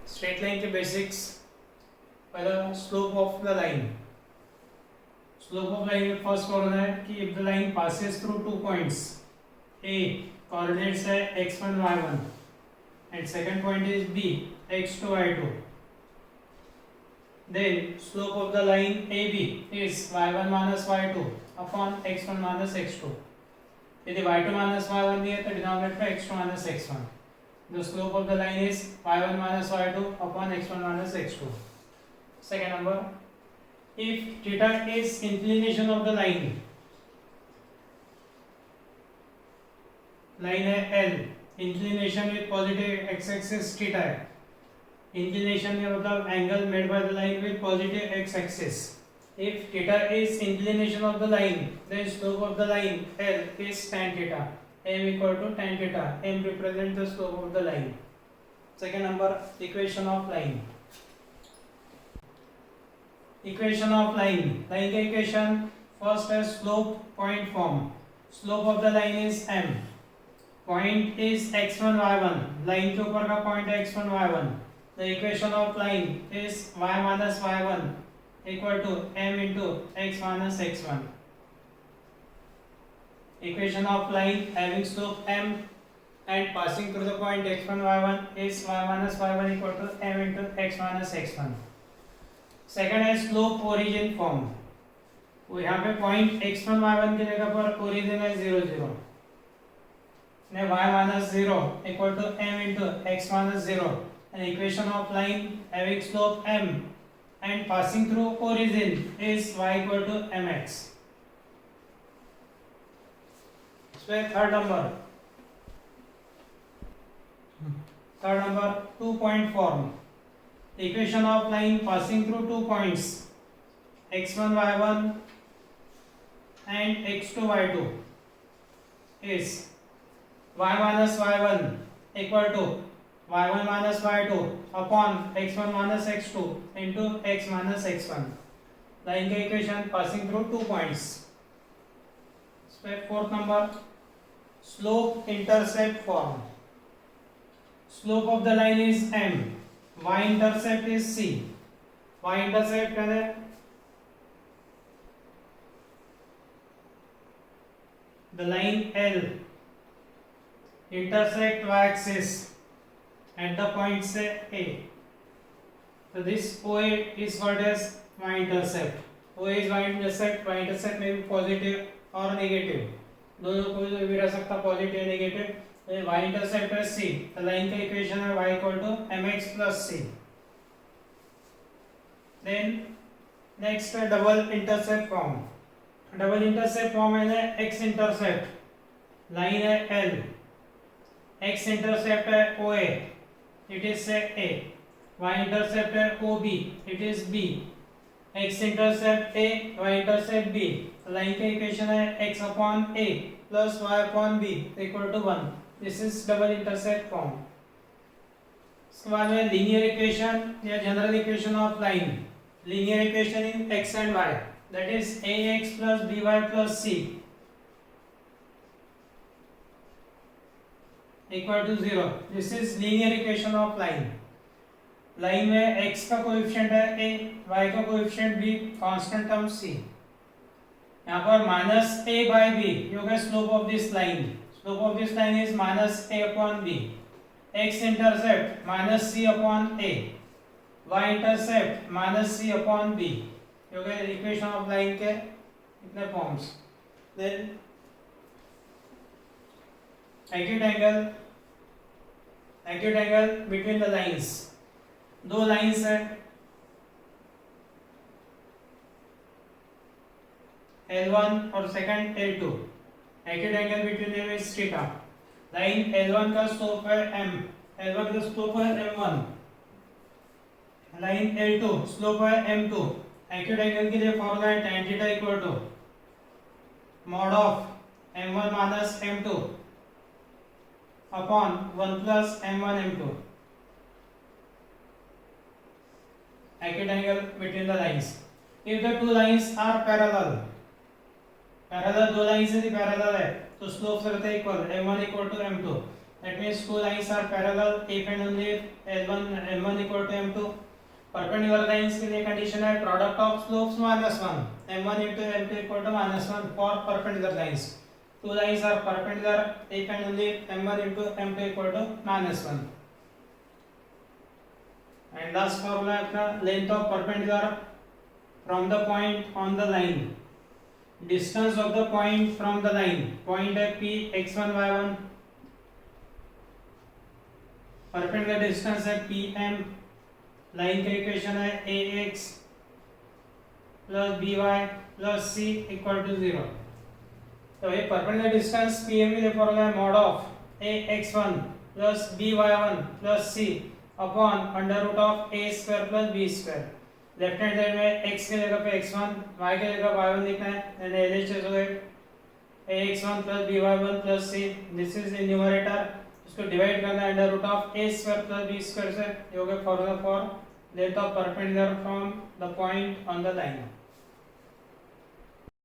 Straight line के basics. पहला slope of the line. Slope of line में first formula है कि if the line passes through two points A, coordinates है x1 y1 and second point is b x2 y2, then slope of the line AB is y1 minus y2 upon x1 minus x2। यदि y2 minus y1 दिया तो denominator पे x2 minus x1। The slope of the line is y1 minus y2 upon x1 minus x2। Second number, if theta is inclination of the line, line है L, inclination with positive x axis theta है। inclination में मतलब angle made by the line with positive x axis। if theta is inclination of the line, then slope of the line L is tan theta। m equal to tan theta, m represent the slope of the line। second number, equation of line। equation of line, line का equation first है slope point form। slope of the line is m, point is x1 y1, line के ऊपर का point है x1 y1। the equation of line is y minus y1 equal to m into x minus x1। equation of line having slope m and passing through the point x1 y1 is y minus y1 equal to m into x minus x1। second है slope origin form। वो यहाँ पे point x1 y1 की जगह पर origin है 0 0, ने y minus 0 equal to m into x minus 0। an equation of line having slope m and passing through origin is y equal to mx। So third number 2-point form। equation of line passing through 2 points x1 y1 and x2 y2 is y minus y1 equal to y1 minus y2 upon x1 minus x2 into x minus x1। line का equation passing through 2 points। Step fourth number, slope intercept form। slope of the line is m, y intercept is c। y intercept है the line L intersect y axis at the point say A। so this OA is called as y intercept। OA is y intercept। y intercept may be positive or negative, दोनों कोई भी रह सकता, positive negative. y intercept है C, तो line का equation है y equal to mx plus c। then next है double intercept form. Double intercept form है x इंटरसेप्ट, लाइन है L, x इंटरसेप्ट है OA, it is say A। y intercept है OB, it is B। x intercept A, y intercept B, line का equation है x upon A plus y upon B equal to 1। this is double intercept form। इसके बाद में linear equation या general equation of line. Linear equation in x and y, that is ax plus by plus c equal to 0। this is linear equation of line। Line में x का coefficient है a, y का coefficient b, constant term c। यहाँ पर minus a by b जो है slope of this line. Slope of this line is minus a upon b। x intercept minus c upon a, y intercept minus c upon b जो है equation of line के इतने forms. Then acute angle between the lines। दो lines है L1 और second L2। acute angle between them is theta। Line L1 का slope है m, L1 का स्लोप है m1। लाइन L2 स्लोप है m2। acute angle के लिए फॉर्मूला है tan theta equal to mod of m1 minus m2 upon 1 plus m1 m2। acute angle between the lines। if the two lines are parallel, दो line से parallel है तो slope से रहता है equal m1 equal to m2। That means two lines are parallel if and only if L1 M1 equal to M2. Perpendicular lines के लिए condition है product of slopes -1 m1 into m2 equal to -1 for perpendicular lines. Two lines are perpendicular if and only if m1 into m2 equal to -1. And last formula है अपना length of perpendicular from the point on the line. Distance of the point from the line. Point है p x1 y1. Perpendicular distance है pm. Line का equation है ax plus by plus c equal to 0. तो ये perpendicular distance pm के लिए formula है mod of ax1 plus by1 plus c upon under root of a square plus b square. Left hand side में x के जगह पे x1 y के जगह y1 लिखना है एंड LHS हो गए ax1 plus by1 plus c. This is in numerator. इसको डिवाइड करना है under root of a square plus b square से. ये हो गया formula for length of perpendicular from the point on the line.